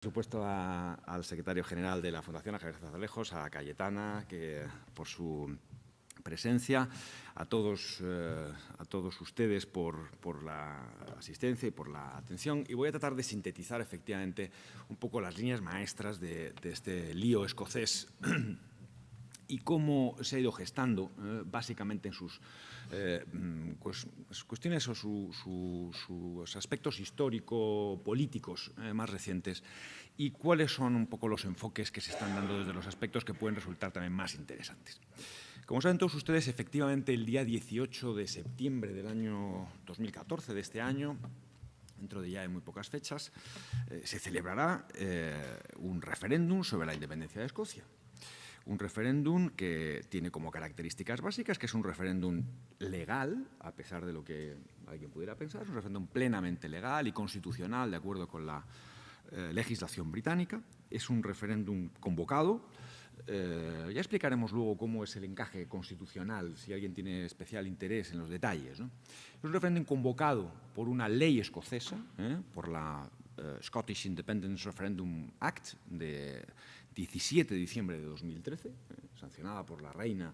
supuesto, al secretario general de la Fundación, a Javier Zarzalejos, a Cayetana, por su presencia, a todos ustedes por la asistencia y por la atención. Y voy a tratar de sintetizar, efectivamente, un poco las líneas maestras de este lío escocés y cómo se ha ido gestando, básicamente en sus cuestiones o sus aspectos histórico-políticos más recientes, y cuáles son un poco los enfoques que se están dando desde los aspectos que pueden resultar también más interesantes. Como saben todos ustedes, efectivamente, el día 18 de septiembre del año 2014, de este año, dentro de ya de muy pocas fechas, se celebrará un referéndum sobre la independencia de Escocia. Un referéndum que tiene como características básicas que es un referéndum legal, a pesar de lo que alguien pudiera pensar, es un referéndum plenamente legal y constitucional, de acuerdo con la legislación británica. Es un referéndum convocado. Ya explicaremos luego cómo es el encaje constitucional, si alguien tiene especial interés en los detalles, ¿no? Es un referéndum convocado por una ley escocesa, por la Scottish Independence Referendum Act de 17 de diciembre de 2013, sancionada por la reina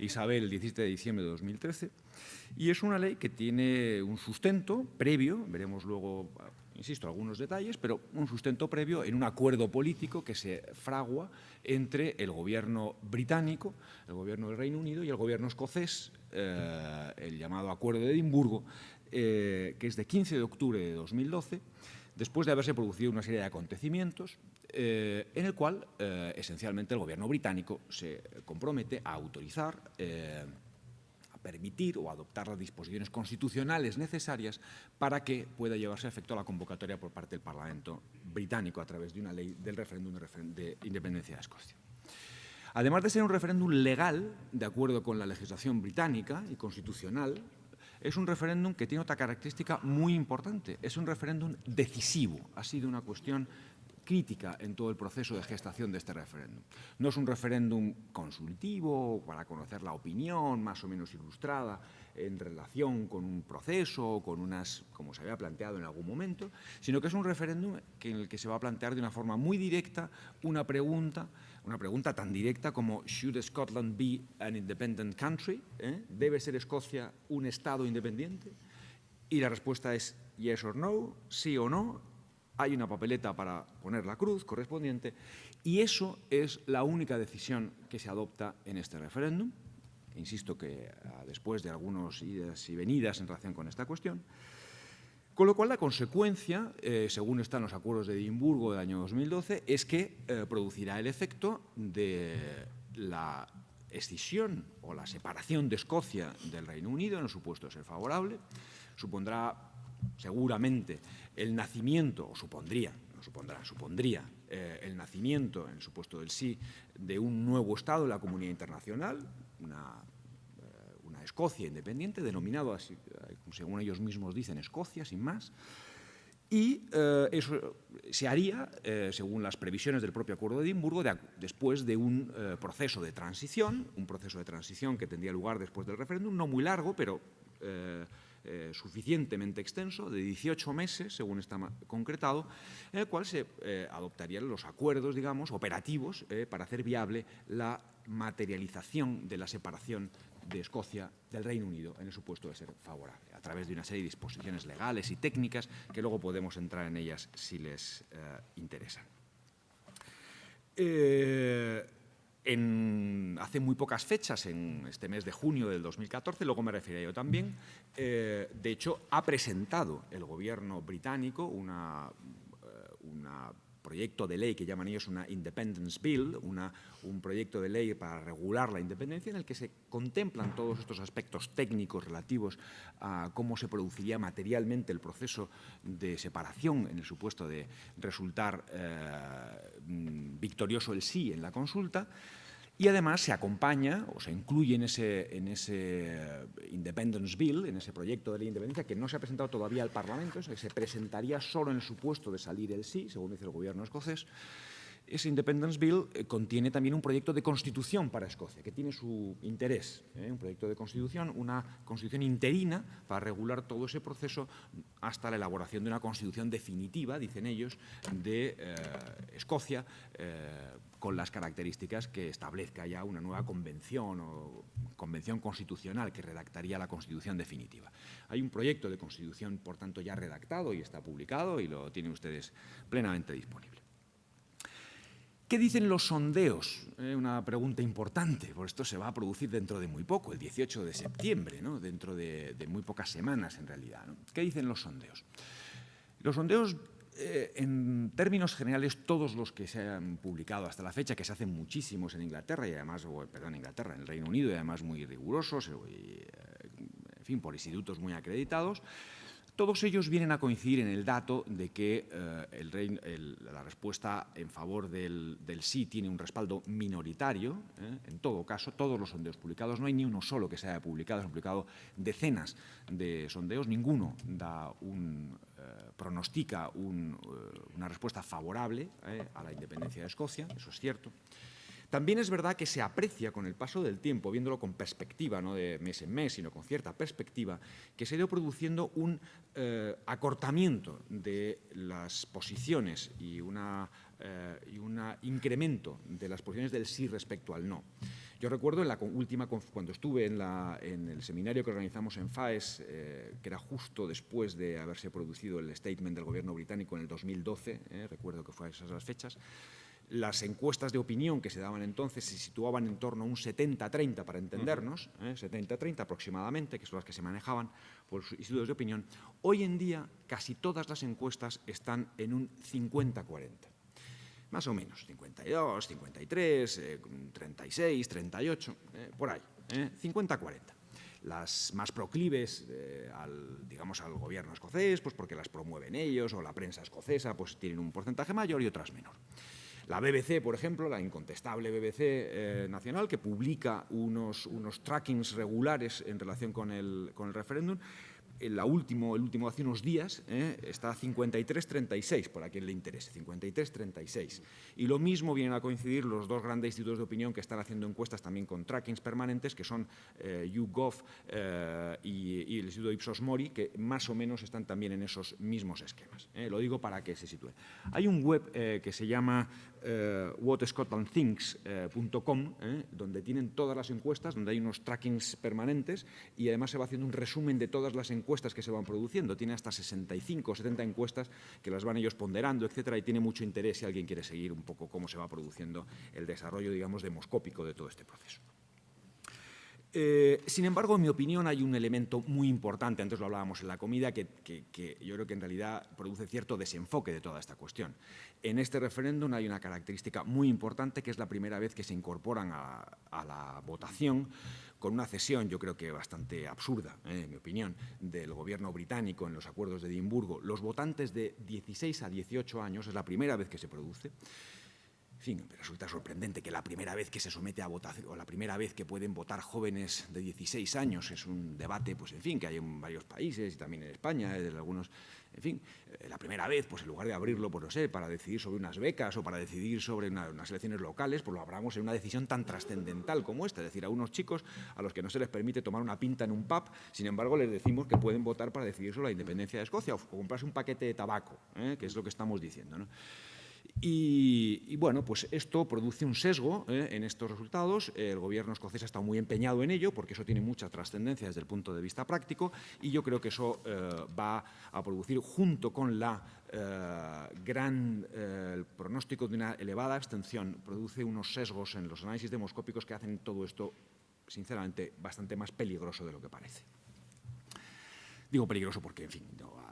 Isabel el 17 de diciembre de 2013, y es una ley que tiene un sustento previo, veremos luego, insisto, algunos detalles, pero un sustento previo en un acuerdo político que se fragua entre el gobierno británico, el gobierno del Reino Unido y el gobierno escocés, el llamado Acuerdo de Edimburgo, que es de 15 de octubre de 2012, después de haberse producido una serie de acontecimientos en el cual, esencialmente, el gobierno británico se compromete a autorizar, a permitir o adoptar las disposiciones constitucionales necesarias para que pueda llevarse a efecto la convocatoria por parte del Parlamento británico a través de una ley del referéndum de independencia de Escocia. Además de ser un referéndum legal, de acuerdo con la legislación británica y constitucional, es un referéndum que tiene otra característica muy importante. Es un referéndum decisivo. Ha sido una cuestión crítica en todo el proceso de gestación de este referéndum. No es un referéndum consultivo para conocer la opinión más o menos ilustrada en relación con un proceso, con unas, como se había planteado en algún momento, sino que es un referéndum en el que se va a plantear de una forma muy directa una pregunta tan directa como ¿Should Scotland be an independent country? ¿Debe ser Escocia un Estado independiente? Y la respuesta es yes or no, sí o no. Hay una papeleta para poner la cruz correspondiente y eso es la única decisión que se adopta en este referéndum. Insisto que después de algunas idas y venidas en relación con esta cuestión. Con lo cual, la consecuencia, según están los acuerdos de Edimburgo del año 2012, es que producirá el efecto de la escisión o la separación de Escocia del Reino Unido, en el supuesto de ser favorable. Supondrá seguramente el nacimiento, o supondría el nacimiento, en el supuesto del sí, de un nuevo Estado de la comunidad internacional, una Escocia independiente, denominado así, según ellos mismos dicen, Escocia, sin más. Y eso se haría, según las previsiones del propio Acuerdo de Edimburgo, después de un proceso de transición que tendría lugar después del referéndum, no muy largo, pero suficientemente extenso, de 18 meses, según está concretado, en el cual se adoptarían los acuerdos, digamos, operativos para hacer viable la materialización de la separación de Escocia del Reino Unido en el supuesto de ser favorable, a través de una serie de disposiciones legales y técnicas que luego podemos entrar en ellas si les interesan. Hace muy pocas fechas, en este mes de junio del 2014, luego me referiré yo también, de hecho ha presentado el gobierno británico un proyecto de ley que llaman ellos una Independence Bill, un proyecto de ley para regular la independencia en el que se contemplan todos estos aspectos técnicos relativos a cómo se produciría materialmente el proceso de separación en el supuesto de resultar victorioso el sí en la consulta. Y además se acompaña o se incluye en ese Independence Bill, en ese proyecto de ley de independencia, que no se ha presentado todavía al Parlamento, que se presentaría solo en el supuesto de salir el sí, según dice el gobierno escocés, Ese Independence Bill contiene también un proyecto de constitución para Escocia, que tiene su interés, un proyecto de constitución, una constitución interina para regular todo ese proceso hasta la elaboración de una constitución definitiva, dicen ellos, de Escocia, con las características que establezca ya una nueva convención o convención constitucional que redactaría la constitución definitiva. Hay un proyecto de constitución, por tanto, ya redactado y está publicado y lo tienen ustedes plenamente disponible. ¿Qué dicen los sondeos? Una pregunta importante, porque esto se va a producir dentro de muy poco, el 18 de septiembre, ¿no? Dentro de muy pocas semanas en realidad, ¿no? ¿Qué dicen los sondeos? Los sondeos, en términos generales, todos los que se han publicado hasta la fecha, que se hacen muchísimos en Inglaterra, y además, perdón, en el Reino Unido, y además muy rigurosos, en fin, por institutos muy acreditados, todos ellos vienen a coincidir en el dato de que la respuesta en favor del sí tiene un respaldo minoritario. En todo caso, todos los sondeos publicados, no hay ni uno solo que se haya publicado, se han publicado decenas de sondeos, ninguno pronostica una respuesta favorable a la independencia de Escocia, eso es cierto. También es verdad que se aprecia con el paso del tiempo, viéndolo con perspectiva, no de mes en mes, sino con cierta perspectiva, que se ha ido produciendo un acortamiento de las posiciones y un incremento de las posiciones del sí respecto al no. Yo recuerdo cuando estuve en el seminario que organizamos en FAES, que era justo después de haberse producido el statement del gobierno británico en el 2012, recuerdo que fue a esas las fechas. Las encuestas de opinión que se daban entonces se situaban en torno a un 70-30 para entendernos, 70-30 aproximadamente, que son las que se manejaban por los institutos de opinión. Hoy en día casi todas las encuestas están en un 50-40. Más o menos, 52, 53, 36, 38, por ahí, 50-40. Las más proclives al gobierno escocés, pues porque las promueven ellos, o la prensa escocesa, pues tienen un porcentaje mayor y otras menor. La BBC, por ejemplo, la incontestable BBC nacional, que publica unos trackings regulares en relación con el referéndum, el último hace unos días, está 53-36, por a quien le interese, 53-36. Y lo mismo vienen a coincidir los dos grandes institutos de opinión que están haciendo encuestas también con trackings permanentes, que son YouGov y el Instituto Ipsos Mori, que más o menos están también en esos mismos esquemas. Lo digo para que se sitúe. Hay un web que se llama whatscotlandthinks.com, donde tienen todas las encuestas, donde hay unos trackings permanentes y además se va haciendo un resumen de todas las encuestas que se van produciendo. Tiene hasta 65 o 70 encuestas que las van ellos ponderando, etcétera, y tiene mucho interés si alguien quiere seguir un poco cómo se va produciendo el desarrollo, digamos, demoscópico de todo este proceso. Sin embargo, en mi opinión, hay un elemento muy importante, antes lo hablábamos en la comida, que yo creo que en realidad produce cierto desenfoque de toda esta cuestión. En este referéndum hay una característica muy importante, que es la primera vez que se incorporan a la votación, con una cesión, yo creo que bastante absurda, en mi opinión, del gobierno británico en los acuerdos de Edimburgo, los votantes de 16 a 18 años, es la primera vez que se produce. En fin, resulta sorprendente que la primera vez que se somete a votación, o la primera vez que pueden votar jóvenes de 16 años, es un debate, pues en fin, que hay en varios países y también en España, de algunos, en fin, la primera vez, pues en lugar de abrirlo, pues no sé, para decidir sobre unas becas o para decidir sobre unas elecciones locales, pues lo abramos en una decisión tan trascendental como esta, es decir, a unos chicos a los que no se les permite tomar una pinta en un pub, sin embargo les decimos que pueden votar para decidir sobre la independencia de Escocia o comprarse un paquete de tabaco, que es lo que estamos diciendo, ¿no? Y bueno, pues esto produce un sesgo en estos resultados. El gobierno escocés ha estado muy empeñado en ello porque eso tiene mucha trascendencia desde el punto de vista práctico y yo creo que eso va a producir, junto con el pronóstico de una elevada abstención, produce unos sesgos en los análisis demoscópicos que hacen todo esto, sinceramente, bastante más peligroso de lo que parece. Digo peligroso porque, en fin,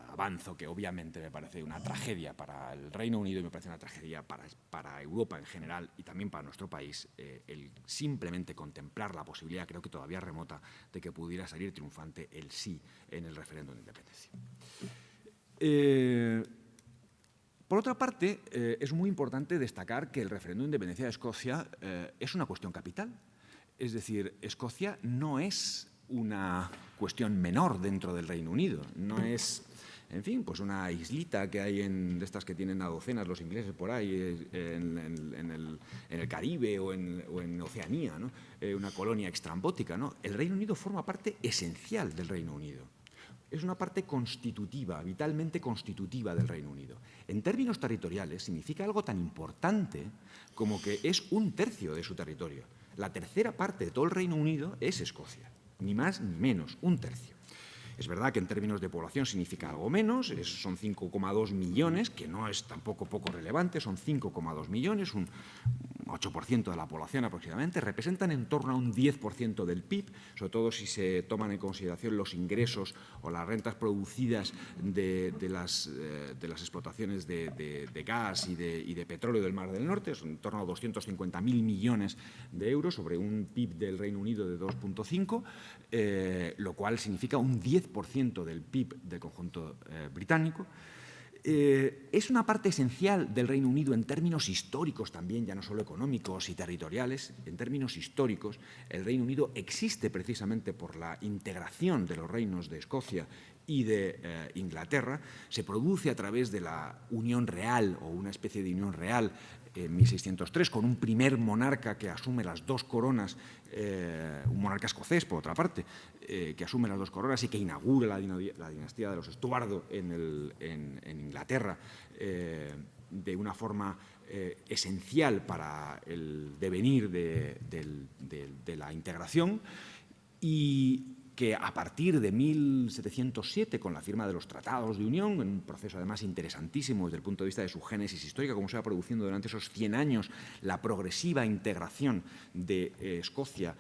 avanzo que obviamente me parece una tragedia para el Reino Unido y me parece una tragedia para Europa en general y también para nuestro país, el simplemente contemplar la posibilidad, creo que todavía remota, de que pudiera salir triunfante el sí en el referéndum de independencia. Por otra parte, es muy importante destacar que el referéndum de independencia de Escocia es una cuestión capital. Es decir, Escocia no es una cuestión menor dentro del Reino Unido, no es en fin, pues una islita que hay de estas que tienen a docenas los ingleses por ahí, en el Caribe o en Oceanía, ¿no? Una colonia extrambótica, ¿no? El Reino Unido forma parte esencial del Reino Unido. Es una parte constitutiva, vitalmente constitutiva del Reino Unido. En términos territoriales significa algo tan importante como que es 1/3 de su territorio. La tercera parte de todo el Reino Unido es Escocia, ni más ni menos, 1/3. Es verdad que en términos de población significa algo menos, son 5,2 millones, que no es tampoco poco relevante, son 5,2 millones, un 8% de la población aproximadamente, representan en torno a un 10% del PIB, sobre todo si se toman en consideración los ingresos o las rentas producidas de las explotaciones de gas y de petróleo del Mar del Norte, son en torno a 250.000 millones de euros sobre un PIB del Reino Unido de 2,5, lo cual significa un 10% del PIB del conjunto británico. Es una parte esencial del Reino Unido en términos históricos también, ya no solo económicos y territoriales. En términos históricos, el Reino Unido existe precisamente por la integración de los reinos de Escocia y de Inglaterra. Se produce a través de la unión real o una especie de unión real en 1603, con un primer monarca que asume las dos coronas, un monarca escocés, por otra parte, que asume las dos coronas y que inaugura la dinastía de los Estuardo en Inglaterra de una forma esencial para el devenir de la integración, y que a partir de 1707, con la firma de los Tratados de Unión, en un proceso además interesantísimo desde el punto de vista de su génesis histórica, cómo se va produciendo durante esos 100 años la progresiva integración de Escocia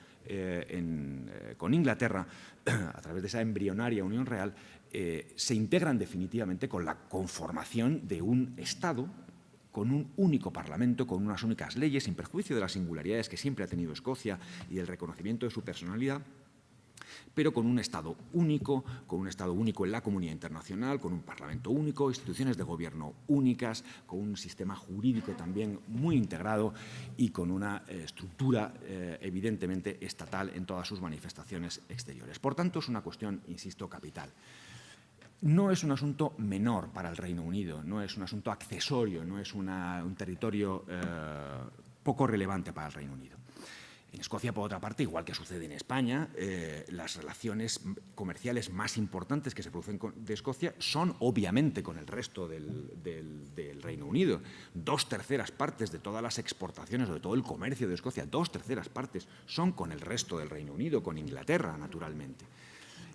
con Inglaterra, a través de esa embrionaria unión real, se integran definitivamente con la conformación de un Estado con un único parlamento, con unas únicas leyes, sin perjuicio de las singularidades que siempre ha tenido Escocia y del reconocimiento de su personalidad, pero con un Estado único en la comunidad internacional, con un Parlamento único, instituciones de gobierno únicas, con un sistema jurídico también muy integrado y con una estructura evidentemente estatal en todas sus manifestaciones exteriores. Por tanto, es una cuestión, insisto, capital. No es un asunto menor para el Reino Unido, no es un asunto accesorio, no es un territorio poco relevante para el Reino Unido. En Escocia, por otra parte, igual que sucede en España, las relaciones comerciales más importantes que se producen de Escocia son obviamente con el resto del Reino Unido. 2/3 partes de todas las exportaciones o de todo el comercio de Escocia, 2/3 partes son con el resto del Reino Unido, con Inglaterra, naturalmente.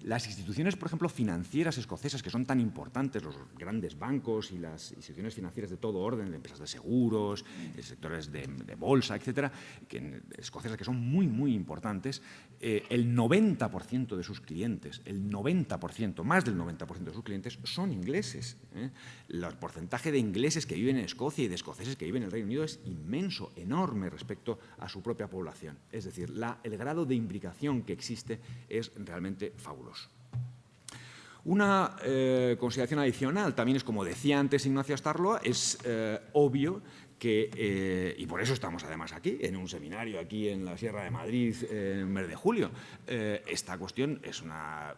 Las instituciones, por ejemplo, financieras escocesas, que son tan importantes, los grandes bancos y las instituciones financieras de todo orden, de empresas de seguros, sectores de bolsa, etcétera, escocesas que son muy, muy importantes, el 90% de sus clientes, más del 90% de sus clientes son ingleses. El porcentaje de ingleses que viven en Escocia y de escoceses que viven en el Reino Unido es inmenso, enorme respecto a su propia población. Es decir, el grado de imbricación que existe es realmente fabuloso. Una consideración adicional también es, como decía antes Ignacio Astarloa, es obvio que, y por eso estamos además aquí, en un seminario aquí en la Sierra de Madrid en el mes de julio, esta cuestión es una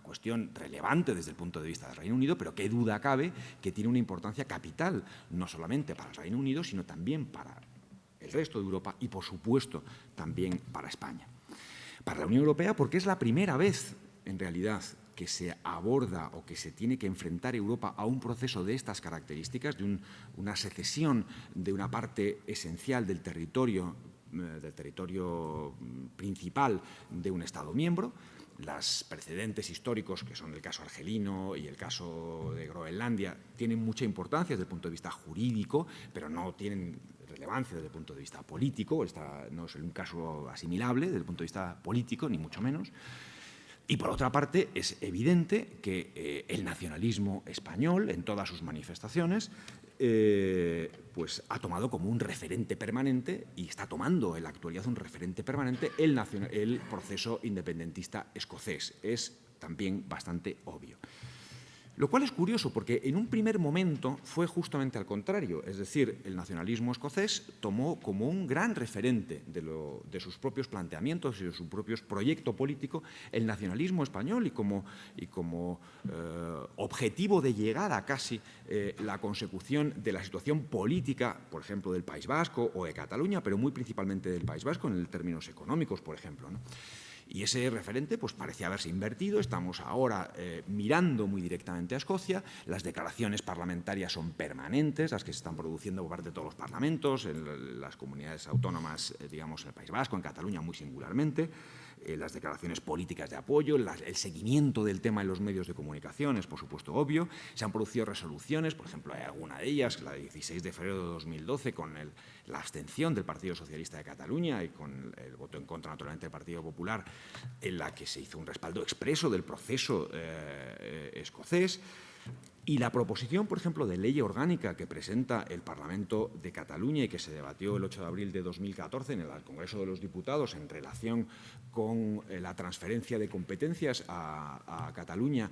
cuestión relevante desde el punto de vista del Reino Unido, pero qué duda cabe que tiene una importancia capital, no solamente para el Reino Unido, sino también para el resto de Europa y, por supuesto, también para España. Para la Unión Europea, porque es la primera vez, en realidad, que se aborda o que se tiene que enfrentar Europa a un proceso de estas características, de una secesión de una parte esencial del territorio principal de un Estado miembro. Los precedentes históricos, que son el caso argelino y el caso de Groenlandia, tienen mucha importancia desde el punto de vista jurídico, pero no tienen relevancia desde el punto de vista político. No es un caso asimilable desde el punto de vista político, ni mucho menos. Y, por otra parte, es evidente que el nacionalismo español, en todas sus manifestaciones, pues ha tomado como un referente permanente, y está tomando en la actualidad un referente permanente, el proceso independentista escocés. Es también bastante obvio. Lo cual es curioso porque en un primer momento fue justamente al contrario, es decir, el nacionalismo escocés tomó como un gran referente de sus propios planteamientos y de su propio proyecto político el nacionalismo español y como objetivo de llegar a casi la consecución de la situación política, por ejemplo, del País Vasco o de Cataluña, pero muy principalmente del País Vasco en términos económicos, por ejemplo, ¿no? Y ese referente pues, parecía haberse invertido. Estamos ahora mirando muy directamente a Escocia. Las declaraciones parlamentarias son permanentes, las que se están produciendo por parte de todos los parlamentos, en las comunidades autónomas, digamos, en el País Vasco, en Cataluña muy singularmente. Las declaraciones políticas de apoyo, el seguimiento del tema en los medios de comunicación es, por supuesto, obvio. Se han producido resoluciones, por ejemplo, hay alguna de ellas, la de 16 de febrero de 2012, con la abstención del Partido Socialista de Cataluña y con el voto en contra, naturalmente, del Partido Popular, en la que se hizo un respaldo expreso del proceso escocés. Y la proposición, por ejemplo, de ley orgánica que presenta el Parlamento de Cataluña y que se debatió el 8 de abril de 2014 en el Congreso de los Diputados en relación con la transferencia de competencias a Cataluña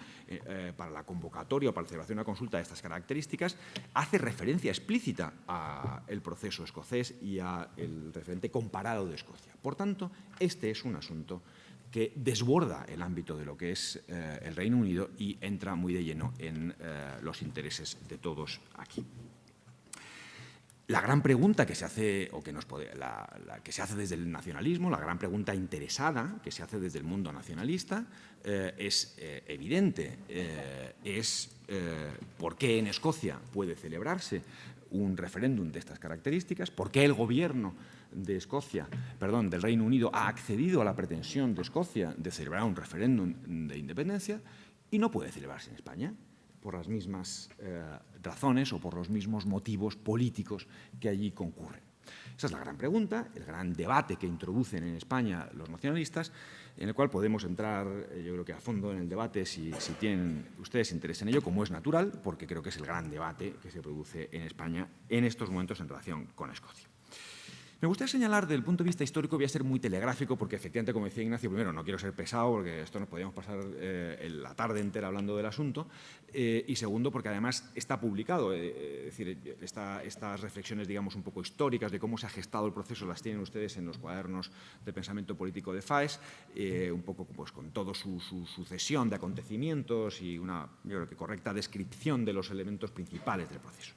para la convocatoria o para la celebración de una consulta de estas características, hace referencia explícita al proceso escocés y al referente comparado de Escocia. Por tanto, este es un asunto que desborda el ámbito de lo que es el Reino Unido y entra muy de lleno en los intereses de todos aquí. La gran pregunta que se hace, o que que se hace desde el nacionalismo, la gran pregunta interesada que se hace desde el mundo nacionalista es evidente. ¿Por qué en Escocia puede celebrarse un referéndum de estas características? ¿Por qué el gobierno del Reino Unido ha accedido a la pretensión de Escocia de celebrar un referéndum de independencia y no puede celebrarse en España? Por las mismas razones o por los mismos motivos políticos que allí concurren. Esa es la gran pregunta, el gran debate que introducen en España los nacionalistas, en el cual podemos entrar, yo creo que a fondo en el debate si tienen ustedes interés en ello, como es natural, porque creo que es el gran debate que se produce en España en estos momentos en relación con Escocia. Me gustaría señalar, desde el punto de vista histórico, voy a ser muy telegráfico, porque efectivamente, como decía Ignacio, primero, no quiero ser pesado, porque esto nos podríamos pasar la tarde entera hablando del asunto, y segundo, porque además está publicado, es decir, estas reflexiones, digamos, un poco históricas de cómo se ha gestado el proceso, las tienen ustedes en los cuadernos de pensamiento político de FAES, un poco pues, con toda su sucesión de acontecimientos y una, yo creo que correcta descripción de los elementos principales del proceso.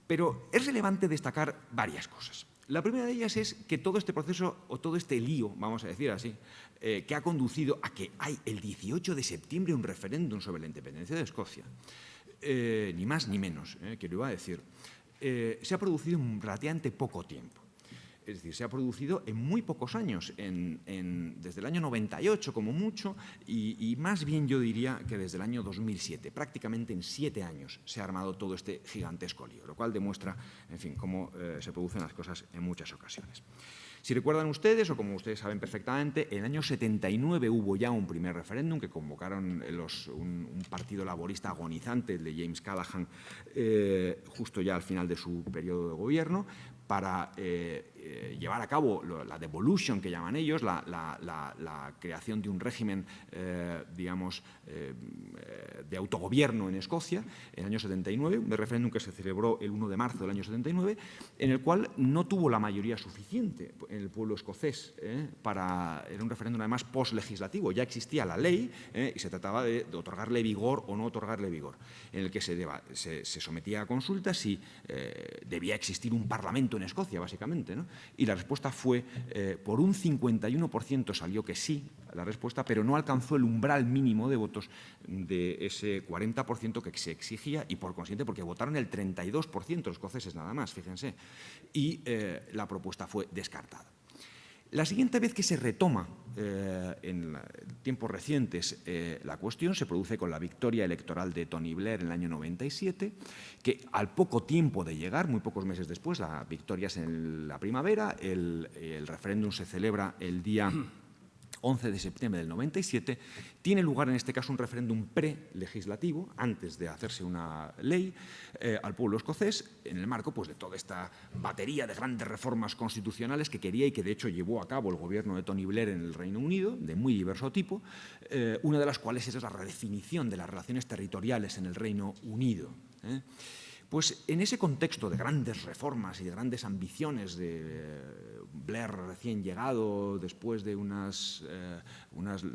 Pero es relevante destacar varias cosas. La primera de ellas es que todo este proceso, o todo este lío, vamos a decir así, que ha conducido a que hay el 18 de septiembre un referéndum sobre la independencia de Escocia, ni más ni menos, que lo iba a decir, se ha producido en relativamente poco tiempo. Es decir, se ha producido en muy pocos años, desde el año 98 como mucho, y más bien yo diría que desde el año 2007. Prácticamente en 7 años se ha armado todo este gigantesco lío, lo cual demuestra, en fin, cómo se producen las cosas en muchas ocasiones. Si recuerdan ustedes, o como ustedes saben perfectamente, en el año 79 hubo ya un primer referéndum que convocaron un partido laborista agonizante, el de James Callaghan, justo ya al final de su periodo de gobierno, para llevar a cabo la devolution, que llaman ellos, la creación de un régimen, digamos, de autogobierno en Escocia, en el año 79, un referéndum que se celebró el 1 de marzo del año 79, en el cual no tuvo la mayoría suficiente en el pueblo escocés. Era un referéndum, además, post-legislativo. Ya existía la ley y se trataba de otorgarle vigor o no otorgarle vigor, en el que se sometía a consulta si debía existir un parlamento en Escocia, básicamente, ¿no? Y la respuesta fue, por un 51% salió que sí, la respuesta, pero no alcanzó el umbral mínimo de votos de ese 40% que se exigía, y por consiguiente, porque votaron el 32% escoceses nada más, fíjense, y la propuesta fue descartada. La siguiente vez que se retoma en tiempos recientes la cuestión se produce con la victoria electoral de Tony Blair en el año 97, que al poco tiempo de llegar, muy pocos meses después, la victoria es en la primavera, el referéndum se celebra el día 11 de septiembre del 97, tiene lugar en este caso un referéndum pre-legislativo, antes de hacerse una ley, al pueblo escocés, en el marco pues, de toda esta batería de grandes reformas constitucionales que quería y que de hecho llevó a cabo el gobierno de Tony Blair en el Reino Unido, de muy diverso tipo, una de las cuales es la redefinición de las relaciones territoriales en el Reino Unido. Pues en ese contexto de grandes reformas y de grandes ambiciones de Blair recién llegado, después de un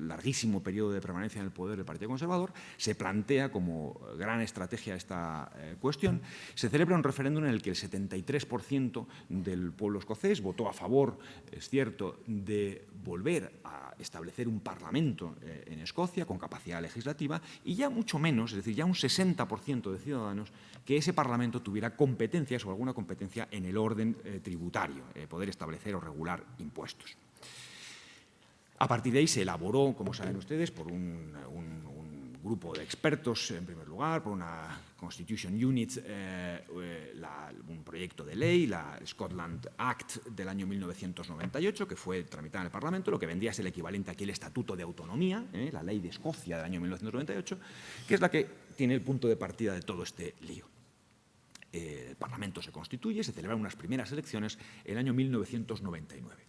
larguísimo periodo de permanencia en el poder del Partido Conservador, se plantea como gran estrategia esta cuestión. Se celebra un referéndum en el que el 73% del pueblo escocés votó a favor, es cierto, de volver a establecer un parlamento en Escocia con capacidad legislativa y ya mucho menos, es decir, ya un 60% de ciudadanos que ese parlamento tuviera competencias o alguna competencia en el orden tributario, poder establecer o regular impuestos. A partir de ahí se elaboró, como saben ustedes, por un grupo de expertos, en primer lugar, por una Constitution Unit, un proyecto de ley, la Scotland Act del año 1998, que fue tramitada en el Parlamento, lo que vendría a ser el equivalente aquí al Estatuto de Autonomía, la Ley de Escocia del año 1998, que es la que tiene el punto de partida de todo este lío. El Parlamento se constituye, se celebran unas primeras elecciones en el año 1999.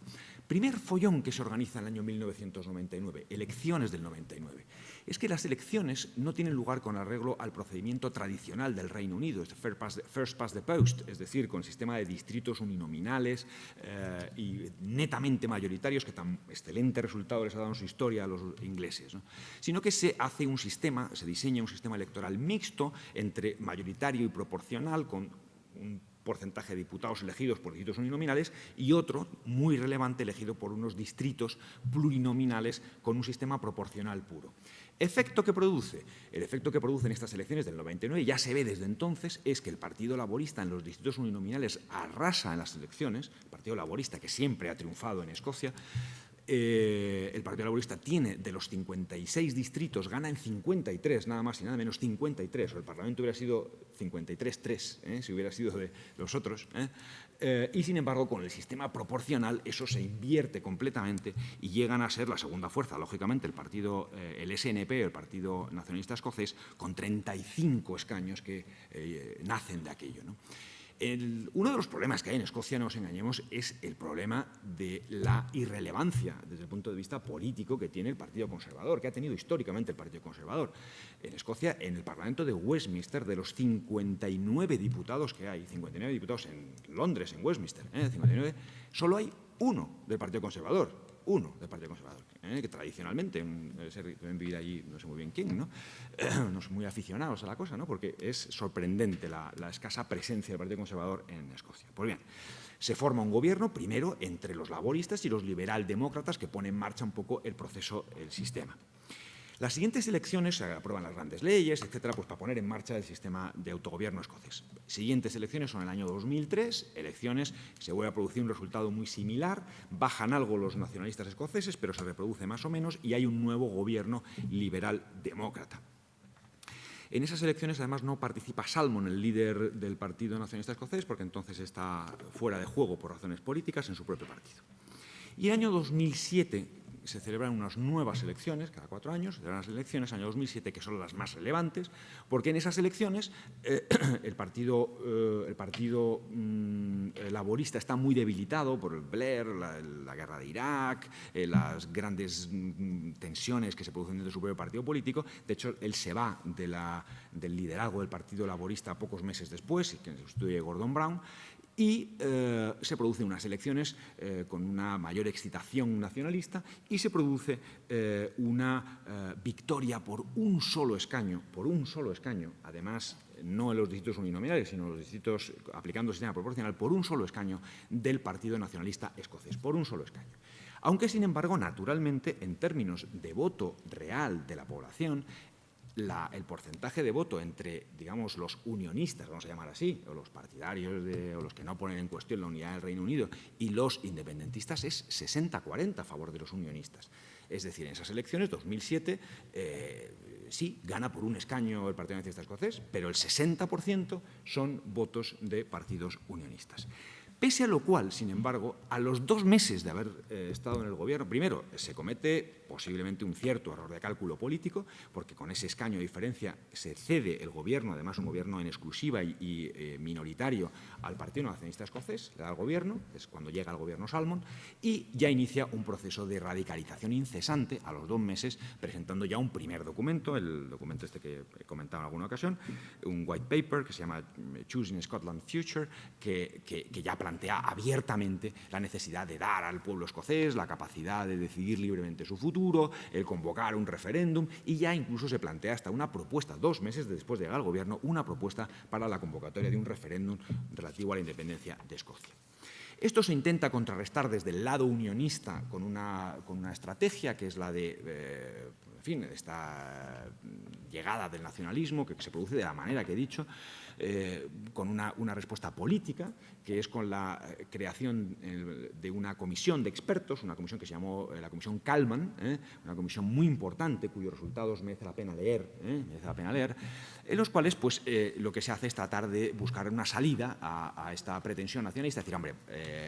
Primer follón que se organiza en el año 1999, elecciones del 99. Es que las elecciones no tienen lugar con arreglo al procedimiento tradicional del Reino Unido, es first past the post, es decir, con sistema de distritos uninominales y netamente mayoritarios, que tan excelente resultado les ha dado en su historia a los ingleses, ¿no? Sino que se hace un sistema, se diseña un sistema electoral mixto entre mayoritario y proporcional, con un porcentaje de diputados elegidos por distritos uninominales y otro, muy relevante, elegido por unos distritos plurinominales con un sistema proporcional puro. ¿Efecto que produce? El efecto que produce en estas elecciones del 99, ya se ve desde entonces, es que el Partido Laborista en los distritos uninominales arrasa en las elecciones, el Partido Laborista que siempre ha triunfado en Escocia. El Partido Laborista tiene, de los 56 distritos, gana en 53, nada más y nada menos, 53. O el Parlamento hubiera sido 53-3, si hubiera sido de los otros. Y, sin embargo, con el sistema proporcional eso se invierte completamente y llegan a ser la segunda fuerza, lógicamente, el SNP, el Partido Nacionalista Escocés, con 35 escaños que nacen de aquello, ¿no? Uno de los problemas que hay en Escocia, no nos engañemos, es el problema de la irrelevancia desde el punto de vista político que tiene el Partido Conservador, que ha tenido históricamente el Partido Conservador. En Escocia, en el Parlamento de Westminster, de los 59 diputados que hay, 59 diputados en Londres, en Westminster, 59, solo hay uno del Partido Conservador. Uno del Partido Conservador, que tradicionalmente deben vivir allí, no sé muy bien quién, ¿no? No son muy aficionados a la cosa, ¿no? Porque es sorprendente la escasa presencia del Partido Conservador en Escocia. Pues bien, se forma un gobierno, primero, entre los laboristas y los liberaldemócratas, que pone en marcha un poco el proceso, el sistema. Las siguientes elecciones se aprueban las grandes leyes, etcétera, pues para poner en marcha el sistema de autogobierno escocés. Siguientes elecciones son el año 2003, elecciones, se vuelve a producir un resultado muy similar, bajan algo los nacionalistas escoceses, pero se reproduce más o menos y hay un nuevo gobierno liberal-demócrata. En esas elecciones, además, no participa Salmon, el líder del Partido Nacionalista Escocés, porque entonces está fuera de juego por razones políticas en su propio partido. Y el año 2007 se celebran unas nuevas elecciones, cada 4 años, se celebran las elecciones, año 2007, que son las más relevantes, porque en esas elecciones el partido laborista está muy debilitado por el Blair, la guerra de Irak, las grandes tensiones que se producen dentro de su propio partido político. De hecho, él se va del liderazgo del Partido Laborista pocos meses después, que sustituye Gordon Brown, y se producen unas elecciones con una mayor excitación nacionalista y se produce una victoria por un solo escaño, además no en los distritos uninominales, sino en los distritos aplicando el sistema proporcional, por un solo escaño del Partido Nacionalista Escocés, por un solo escaño. Aunque, sin embargo, naturalmente, en términos de voto real de la población, el porcentaje de voto entre, digamos, los unionistas, vamos a llamar así, o los partidarios o los que no ponen en cuestión la unidad del Reino Unido, y los independentistas es 60-40 a favor de los unionistas. Es decir, en esas elecciones, 2007, sí, gana por un escaño el Partido Nacionalista Escocés, pero el 60% son votos de partidos unionistas. Pese a lo cual, sin embargo, a los 2 meses de haber estado en el gobierno, primero, se comete posiblemente un cierto error de cálculo político, porque con ese escaño de diferencia se cede el gobierno, además un gobierno en exclusiva y minoritario, al Partido Nacionalista Escocés, le da el gobierno, es cuando llega el gobierno Salmond, y ya inicia un proceso de radicalización incesante a los 2 meses, presentando ya un primer documento, el documento este que he comentado en alguna ocasión, un white paper que se llama Choosing Scotland Future, que ya plantea abiertamente la necesidad de dar al pueblo escocés la capacidad de decidir libremente su futuro, el convocar un referéndum, y ya incluso se plantea hasta una propuesta, 2 meses después de llegar al gobierno, una propuesta para la convocatoria de un referéndum relativo a la independencia de Escocia. Esto se intenta contrarrestar desde el lado unionista con una estrategia que es la de, en fin, esta llegada del nacionalismo que se produce de la manera que he dicho, con una respuesta política, que es con la creación de una comisión de expertos, una comisión que se llamó la Comisión Kalman, una comisión muy importante cuyos resultados merece la pena leer, en los cuales pues, lo que se hace es tratar de buscar una salida a esta pretensión nacionalista, es decir, hombre,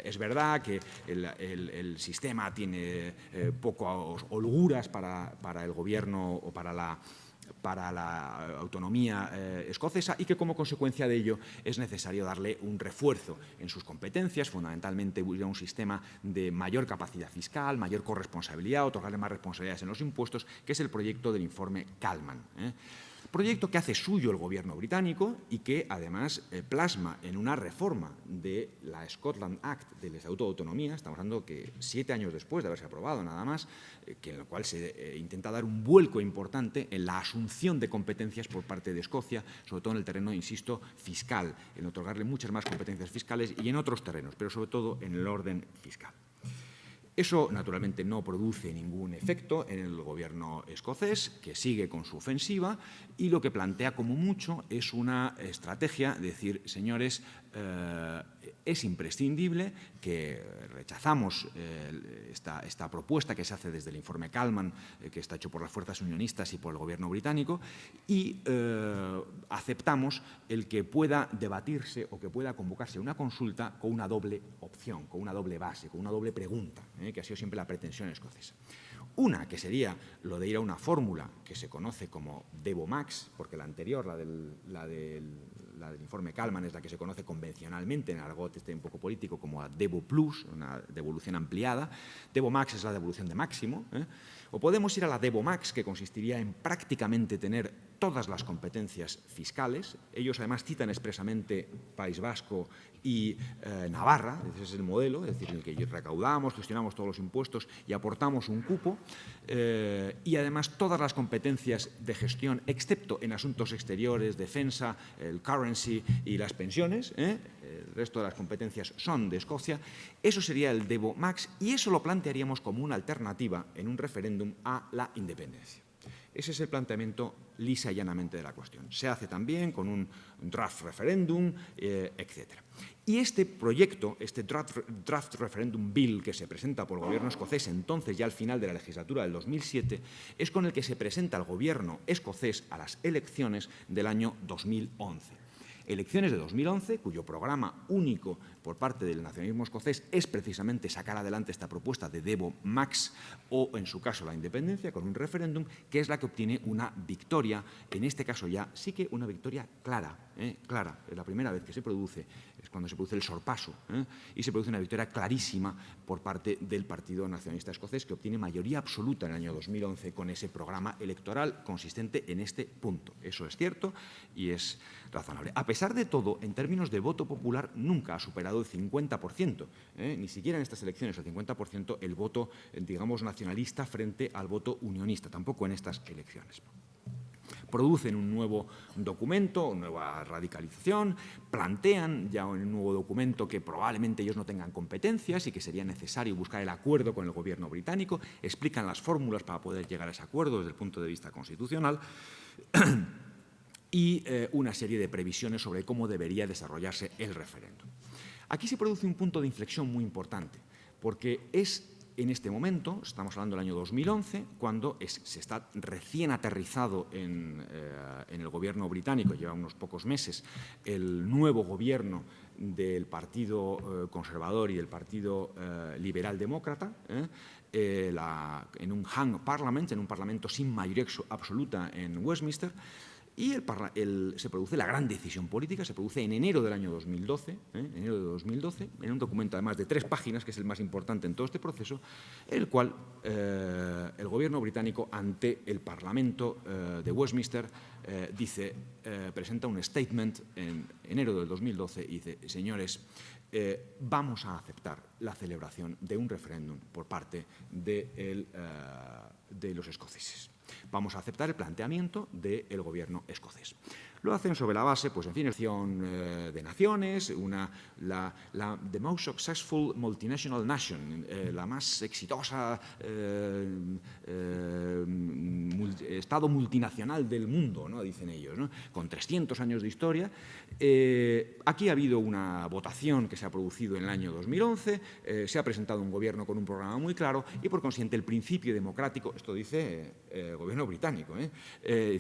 es verdad que el sistema tiene pocas holguras para el gobierno o para la autonomía escocesa y que como consecuencia de ello es necesario darle un refuerzo en sus competencias, fundamentalmente un sistema de mayor capacidad fiscal, mayor corresponsabilidad, otorgarle más responsabilidades en los impuestos, que es el proyecto del informe Kalman. Proyecto que hace suyo el gobierno británico y que además plasma en una reforma de la Scotland Act del Estatuto de Autonomía, estamos hablando que 7 años después de haberse aprobado nada más, en lo cual se intenta dar un vuelco importante en la asunción de competencias por parte de Escocia, sobre todo en el terreno, insisto, fiscal, en otorgarle muchas más competencias fiscales y en otros terrenos, pero sobre todo en el orden fiscal. Eso, naturalmente, no produce ningún efecto en el gobierno escocés, que sigue con su ofensiva y lo que plantea como mucho es una estrategia de decir, señores, es imprescindible que rechazamos esta propuesta que se hace desde el informe Kalman, que está hecho por las fuerzas unionistas y por el gobierno británico, y aceptamos el que pueda debatirse o que pueda convocarse una consulta con una doble opción, con una doble base, con una doble pregunta, que ha sido siempre la pretensión escocesa. Una, que sería lo de ir a una fórmula que se conoce como Devo-Max, porque la anterior, la del informe Kalman, es la que se conoce convencionalmente en el argot un poco político como a Devo-Plus, una devolución ampliada. Devo-Max es la devolución de máximo. O podemos ir a la Devo-Max, que consistiría en prácticamente tener todas las competencias fiscales. Ellos además citan expresamente País Vasco y Navarra, ese es el modelo, es decir, en el que recaudamos, gestionamos todos los impuestos y aportamos un cupo, y además todas las competencias de gestión, excepto en asuntos exteriores, defensa, el currency y las pensiones, el resto de las competencias son de Escocia. Eso sería el Devo-Max y eso lo plantearíamos como una alternativa en un referéndum a la independencia. Ese es el planteamiento lisa y llanamente de la cuestión. Se hace también con un draft referéndum, etc. Y este proyecto, este draft referendum bill que se presenta por el gobierno escocés, entonces ya al final de la legislatura del 2007, es con el que se presenta el gobierno escocés a las elecciones del año 2011. Elecciones de 2011, cuyo programa único por parte del nacionalismo escocés es precisamente sacar adelante esta propuesta de Devo-Max o, en su caso, la independencia con un referéndum, que es la que obtiene una victoria, en este caso ya sí que una victoria clara, clara. Es la primera vez que se produce, es cuando se produce el sorpaso, y se produce una victoria clarísima por parte del Partido Nacionalista Escocés, que obtiene mayoría absoluta en el año 2011 con ese programa electoral consistente en este punto. Eso es cierto y es razonable. A pesar de todo, en términos de voto popular, nunca ha superado el 50%, ni siquiera en estas elecciones el 50% el voto, digamos, nacionalista frente al voto unionista, tampoco en estas elecciones. Producen un nuevo documento, una nueva radicalización, plantean ya en un nuevo documento que probablemente ellos no tengan competencias y que sería necesario buscar el acuerdo con el gobierno británico, explican las fórmulas para poder llegar a ese acuerdo desde el punto de vista constitucional y una serie de previsiones sobre cómo debería desarrollarse el referéndum. Aquí se produce un punto de inflexión muy importante, porque es en este momento, estamos hablando del año 2011, cuando se está recién aterrizado en el gobierno británico, lleva unos pocos meses, el nuevo gobierno del Partido Conservador y del Partido Liberal Demócrata, en un hung parliament, en un parlamento sin mayoría absoluta en Westminster, y se produce la gran decisión política, se produce en enero del año 2012, en un documento además de 3 páginas, que es el más importante en todo este proceso, en el cual el gobierno británico ante el Parlamento de Westminster presenta un statement en enero del 2012 y dice: señores, vamos a aceptar la celebración de un referéndum por parte de los escoceses. Vamos a aceptar el planteamiento del gobierno escocés. Lo hacen sobre la base, pues, en fin, de naciones, the most successful multinational nation, la más exitosa Estado multinacional del mundo, ¿no?, dicen ellos, ¿no?, con 300 años de historia. Aquí ha habido una votación que se ha producido en el año 2011, se ha presentado un gobierno con un programa muy claro y, por consiguiente, el principio democrático, esto dice el gobierno británico, dice: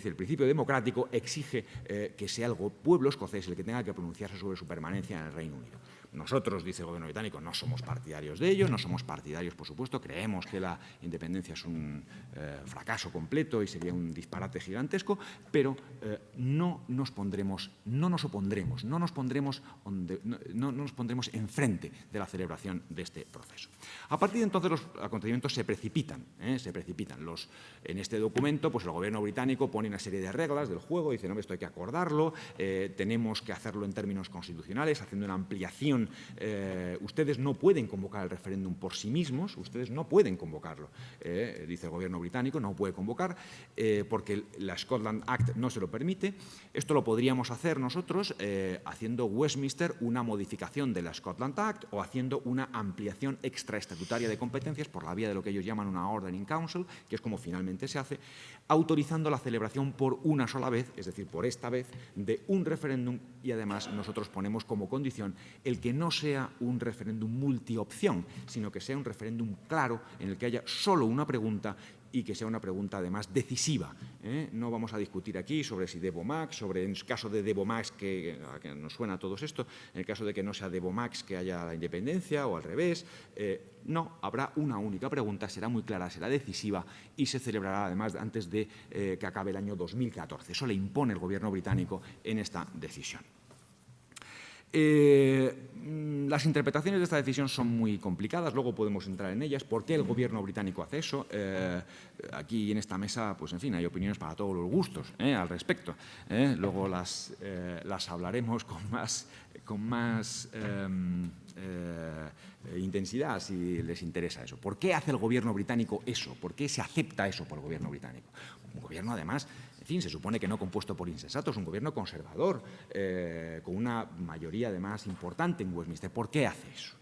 el principio democrático exige que sea el pueblo escocés el que tenga que pronunciarse sobre su permanencia en el Reino Unido. Nosotros, dice el gobierno británico, no somos partidarios de ello, no somos partidarios, por supuesto, creemos que la independencia es un fracaso completo y sería un disparate gigantesco, pero no nos pondremos enfrente de la celebración de este proceso. A partir de entonces los acontecimientos se precipitan. En este documento, pues el gobierno británico pone una serie de reglas del juego, dice: no, esto hay que acordarlo, tenemos que hacerlo en términos constitucionales, haciendo una ampliación. Ustedes no pueden convocar el referéndum por sí mismos, ustedes no pueden convocarlo, dice el gobierno británico, no puede convocar porque la Scotland Act no se lo permite. Esto lo podríamos hacer nosotros haciendo Westminster una modificación de la Scotland Act o haciendo una ampliación extraestatutaria de competencias por la vía de lo que ellos llaman una Ordering Council, que es como finalmente se hace, autorizando la celebración por una sola vez, es decir, por esta vez, de un referéndum, y además nosotros ponemos como condición el que no sea un referéndum multiopción, sino que sea un referéndum claro en el que haya solo una pregunta y que sea una pregunta además decisiva. No vamos a discutir aquí sobre si Devomax, sobre en el caso de Devomax, que nos suena a todos esto, en el caso de que no sea Devomax que haya la independencia o al revés. No, habrá una única pregunta, será muy clara, será decisiva y se celebrará además antes de que acabe el año 2014. Eso le impone el gobierno británico en esta decisión. Las interpretaciones de esta decisión son muy complicadas, luego podemos entrar en ellas. ¿Por qué el gobierno británico hace eso? Aquí en esta mesa, pues en fin, hay opiniones para todos los gustos al respecto. Luego las hablaremos con más intensidad si les interesa eso. ¿Por qué hace el gobierno británico eso? ¿Por qué se acepta eso por el gobierno británico? Un gobierno, además, en fin, se supone que no compuesto por insensatos, un gobierno conservador, con una mayoría además importante en Westminster. ¿Por qué hace eso?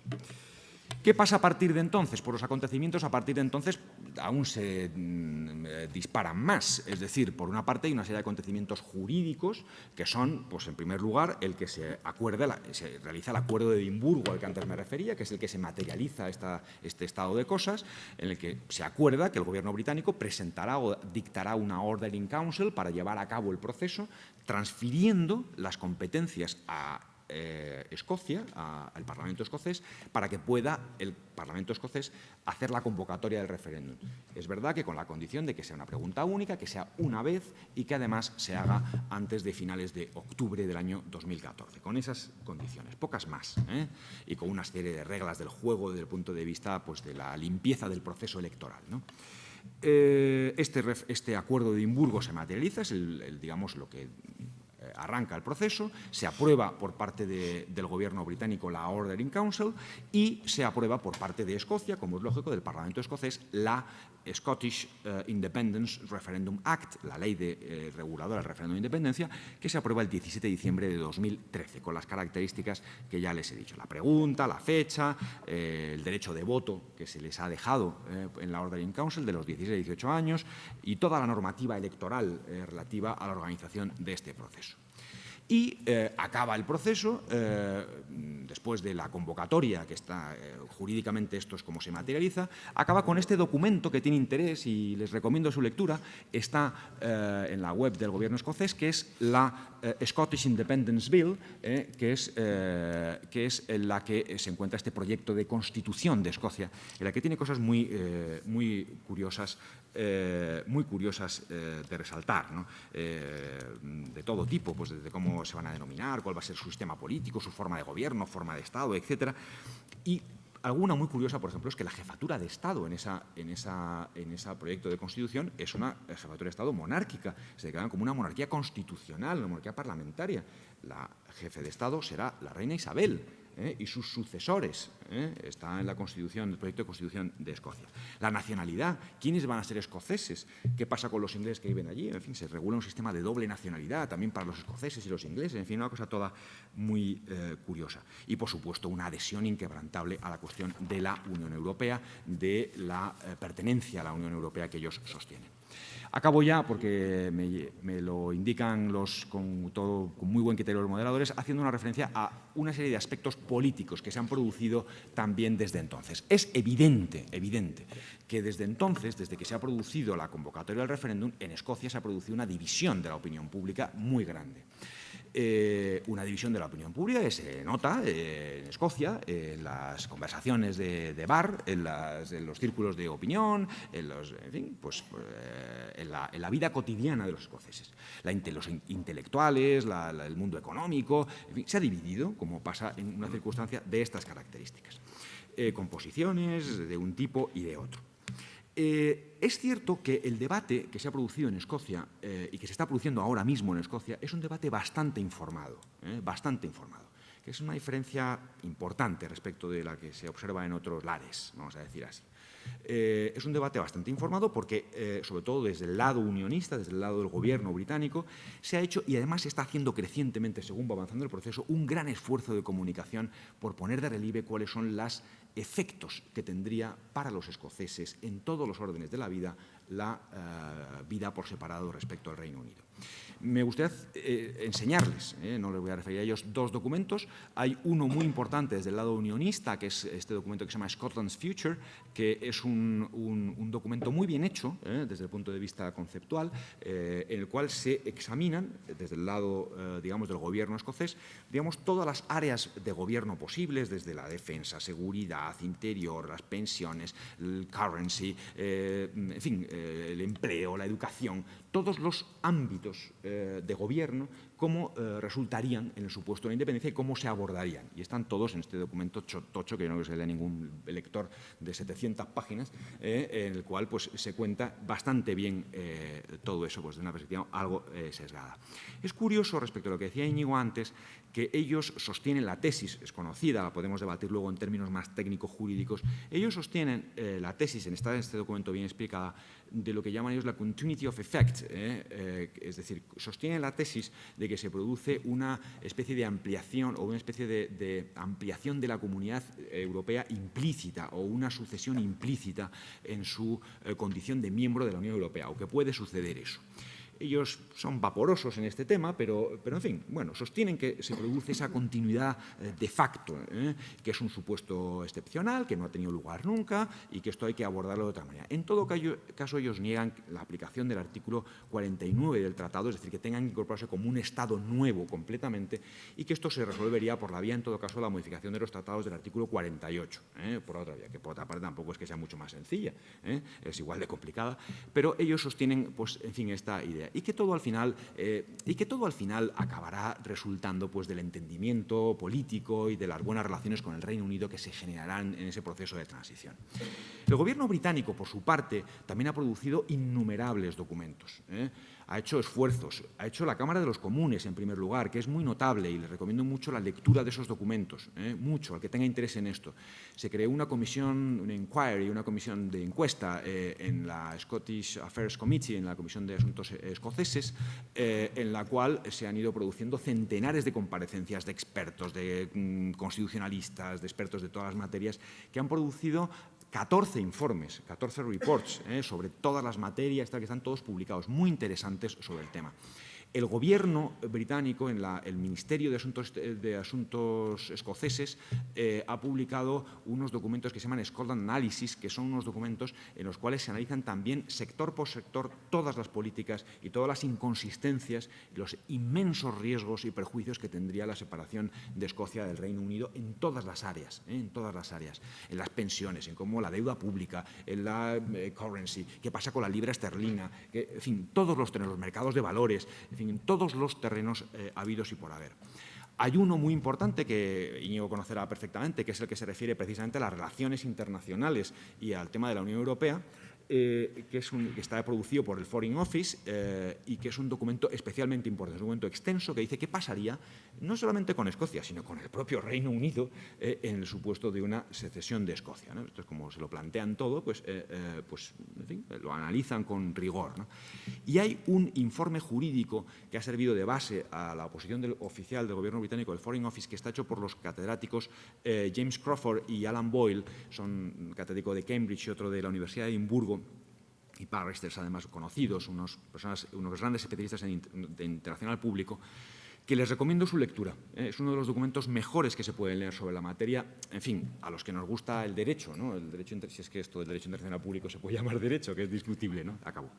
¿Qué pasa a partir de entonces? Pues los acontecimientos a partir de entonces aún se disparan más. Es decir, por una parte hay una serie de acontecimientos jurídicos que son, pues en primer lugar, el que se realiza el Acuerdo de Edimburgo al que antes me refería, que es el que se materializa este estado de cosas, en el que se acuerda que el gobierno británico presentará o dictará una Ordering Council para llevar a cabo el proceso, transfiriendo las competencias a Escocia, al Parlamento escocés, para que pueda el Parlamento escocés hacer la convocatoria del referéndum. Es verdad que con la condición de que sea una pregunta única, que sea una vez y que además se haga antes de finales de octubre del año 2014. Con esas condiciones, pocas más, y con una serie de reglas del juego desde el punto de vista, pues, de la limpieza del proceso electoral, ¿no? Este acuerdo de Edimburgo se materializa, es digamos, lo que arranca el proceso, se aprueba por parte del gobierno británico la Ordering Council y se aprueba por parte de Escocia, como es lógico, del Parlamento escocés, la Scottish Independence Referendum Act, la ley reguladora del referéndum de independencia, que se aprueba el 17 de diciembre de 2013, con las características que ya les he dicho. La pregunta, la fecha, el derecho de voto que se les ha dejado en la Ordering Council de los 16 a 18 años y toda la normativa electoral relativa a la organización de este proceso. Y acaba el proceso, después de la convocatoria, que está jurídicamente esto es como se materializa, acaba con este documento que tiene interés y les recomiendo su lectura. Está en la web del gobierno escocés, que es la Scottish Independence Bill, que es en la que se encuentra este proyecto de constitución de Escocia, en la que tiene cosas muy curiosas de resaltar, ¿no? De todo tipo, pues desde cómo se van a denominar, cuál va a ser su sistema político, su forma de gobierno, forma de Estado, etcétera. Y alguna muy curiosa, por ejemplo, es que la jefatura de Estado en ese proyecto de Constitución es una jefatura de Estado monárquica. Se declaran como una monarquía constitucional, una monarquía parlamentaria. La jefe de Estado será la reina Isabel, y sus sucesores. Está en la Constitución, el proyecto de Constitución de Escocia. La nacionalidad, ¿quiénes van a ser escoceses? ¿Qué pasa con los ingleses que viven allí? En fin, se regula un sistema de doble nacionalidad también para los escoceses y los ingleses. En fin, una cosa toda muy curiosa. Y, por supuesto, una adhesión inquebrantable a la cuestión de la Unión Europea, de la pertenencia a la Unión Europea que ellos sostienen. Acabo ya, porque me lo indican con muy buen criterio los moderadores, haciendo una referencia a una serie de aspectos políticos que se han producido también desde entonces. Es evidente que desde entonces, desde que se ha producido la convocatoria del referéndum, en Escocia se ha producido una división de la opinión pública muy grande. Una división de la opinión pública que se nota en Escocia, en las conversaciones de bar, en los círculos de opinión, en la vida cotidiana de los escoceses. Los intelectuales, el mundo económico, en fin, se ha dividido, como pasa en una circunstancia de estas características, con posiciones de un tipo y de otro. Es cierto que el debate que se ha producido en Escocia y que se está produciendo ahora mismo en Escocia es un debate bastante informado, que es una diferencia importante respecto de la que se observa en otros lares, vamos a decir así. Es un debate bastante informado porque, sobre todo desde el lado unionista, desde el lado del gobierno británico, se ha hecho, y además se está haciendo crecientemente según va avanzando el proceso, un gran esfuerzo de comunicación por poner de relieve cuáles son los efectos que tendría para los escoceses en todos los órdenes de la vida vida por separado respecto al Reino Unido. Me gustaría enseñarles, no les voy a referir a ellos, dos documentos. Hay uno muy importante desde el lado unionista, que es este documento que se llama Scotland's Future, que es un documento muy bien hecho desde el punto de vista conceptual, en el cual se examinan, desde el lado digamos, del gobierno escocés, digamos, todas las áreas de gobierno posibles, desde la defensa, seguridad, interior, las pensiones, el currency, en fin, el empleo, la educación, todos los ámbitos de gobierno, cómo resultarían en el supuesto de la independencia y cómo se abordarían. Y están todos en este documento tocho, que no se lee ningún lector, de 700 páginas, en el cual pues, se cuenta bastante bien todo eso, pues, de una perspectiva algo sesgada. Es curioso, respecto a lo que decía Íñigo antes, que ellos sostienen la tesis, es conocida, la podemos debatir luego en términos más técnico-jurídicos, ellos sostienen la tesis, está en este documento bien explicada, de lo que llaman ellos la continuity of effect, es decir, sostienen la tesis de que se produce una especie de ampliación o una especie de ampliación de la comunidad europea implícita o una sucesión implícita en su condición de miembro de la Unión Europea, o que puede suceder eso. Ellos son vaporosos en este tema, pero en fin, bueno, sostienen que se produce esa continuidad de facto, que es un supuesto excepcional, que no ha tenido lugar nunca y que esto hay que abordarlo de otra manera. En todo caso, ellos niegan la aplicación del artículo 49 del tratado, es decir, que tengan que incorporarse como un Estado nuevo completamente y que esto se resolvería por la vía, en todo caso, de la modificación de los tratados del artículo 48, por otra vía, que por otra parte tampoco es que sea mucho más sencilla, es igual de complicada, pero ellos sostienen, pues, en fin, esta idea. Y que todo al final acabará resultando pues, del entendimiento político y de las buenas relaciones con el Reino Unido que se generarán en ese proceso de transición. El gobierno británico, por su parte, también ha producido innumerables documentos. Ha hecho esfuerzos, ha hecho la Cámara de los Comunes, en primer lugar, que es muy notable y les recomiendo mucho la lectura de esos documentos, mucho, al que tenga interés en esto. Se creó una comisión, una inquiry, una comisión de encuesta en la Scottish Affairs Committee, en la Comisión de Asuntos Escoceses, en la cual se han ido produciendo centenares de comparecencias de expertos, de constitucionalistas, de expertos de todas las materias, que han producido 14 informes, 14 reports sobre todas las materias que están todos publicados, muy interesantes sobre el tema. El gobierno británico, el Ministerio de Asuntos escoceses, ha publicado unos documentos que se llaman Scotland Analysis, que son unos documentos en los cuales se analizan también sector por sector todas las políticas y todas las inconsistencias y los inmensos riesgos y perjuicios que tendría la separación de Escocia del Reino Unido en todas las áreas, en las pensiones, en cómo la deuda pública, en la currency, qué pasa con la libra esterlina, en fin, todos los terrenos, los mercados de valores, en fin, en todos los terrenos habidos y por haber. Hay uno muy importante que Íñigo conocerá perfectamente, que es el que se refiere precisamente a las relaciones internacionales y al tema de la Unión Europea, que está producido por el Foreign Office y que es un documento especialmente importante, es un documento extenso que dice qué pasaría no solamente con Escocia, sino con el propio Reino Unido en el supuesto de una secesión de Escocia, ¿no? Entonces, como se lo plantean todo, pues en fin, lo analizan con rigor, ¿no? Y hay un informe jurídico que ha servido de base a la oposición oficial del gobierno británico, el Foreign Office, que está hecho por los catedráticos James Crawford y Alan Boyle, son un catedrático de Cambridge y otro de la Universidad de Edimburgo, y barristers además conocidos, unos grandes especialistas de interacción al público, que les recomiendo su lectura. Es uno de los documentos mejores que se pueden leer sobre la materia, en fin, a los que nos gusta el derecho, ¿no? Si es que esto del derecho internacional público se puede llamar derecho, que es discutible, ¿no? Acabo.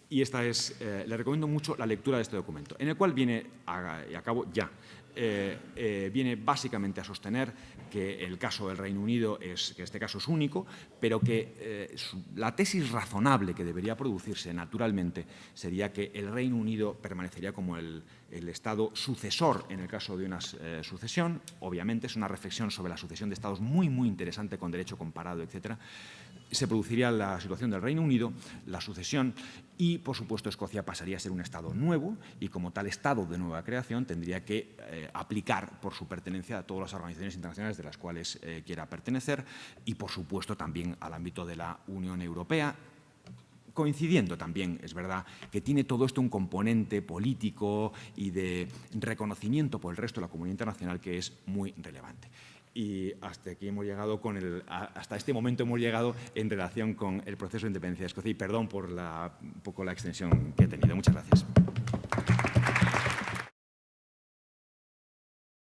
Y le recomiendo mucho la lectura de este documento, en el cual viene básicamente a sostener que el caso del Reino Unido que este caso es único, pero que la tesis razonable que debería producirse naturalmente sería que el Reino Unido permanecería como el Estado sucesor en el caso de una sucesión. Obviamente es una reflexión sobre la sucesión de Estados muy, muy interesante con derecho comparado, etcétera. Se produciría la situación del Reino Unido, la sucesión y, por supuesto, Escocia pasaría a ser un Estado nuevo y, como tal Estado de nueva creación, tendría que aplicar por su pertenencia a todas las organizaciones internacionales de las cuales quiera pertenecer y, por supuesto, también al ámbito de la Unión Europea, coincidiendo también, es verdad, que tiene todo esto un componente político y de reconocimiento por el resto de la comunidad internacional que es muy relevante. Y hasta este momento hemos llegado en relación con el proceso de independencia de Escocia. Y perdón por un poco la extensión que he tenido. Muchas gracias.